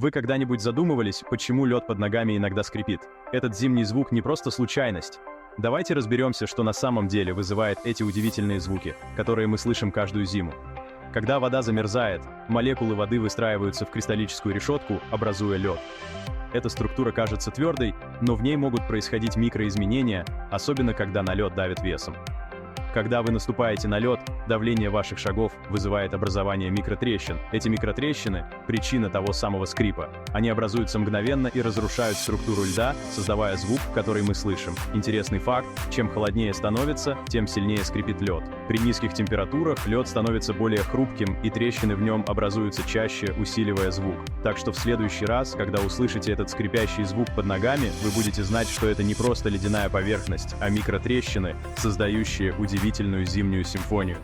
Вы когда-нибудь задумывались, почему лед под ногами иногда скрипит? Этот зимний звук не просто случайность. Давайте разберемся, что на самом деле вызывает эти удивительные звуки, которые мы слышим каждую зиму. Когда вода замерзает, молекулы воды выстраиваются в кристаллическую решетку, образуя лед. Эта структура кажется твердой, но в ней могут происходить микроизменения, особенно когда на лед давит весом. Когда вы наступаете на лед, давление ваших шагов вызывает образование микротрещин. Эти микротрещины – причина того самого скрипа. Они образуются мгновенно и разрушают структуру льда, создавая звук, который мы слышим. Интересный факт – чем холоднее становится, тем сильнее скрипит лед. При низких температурах лед становится более хрупким, и трещины в нем образуются чаще, усиливая звук. Так что в следующий раз, когда услышите этот скрипящий звук под ногами, вы будете знать, что это не просто ледяная поверхность, а микротрещины, создающие удивительную зимнюю симфонию.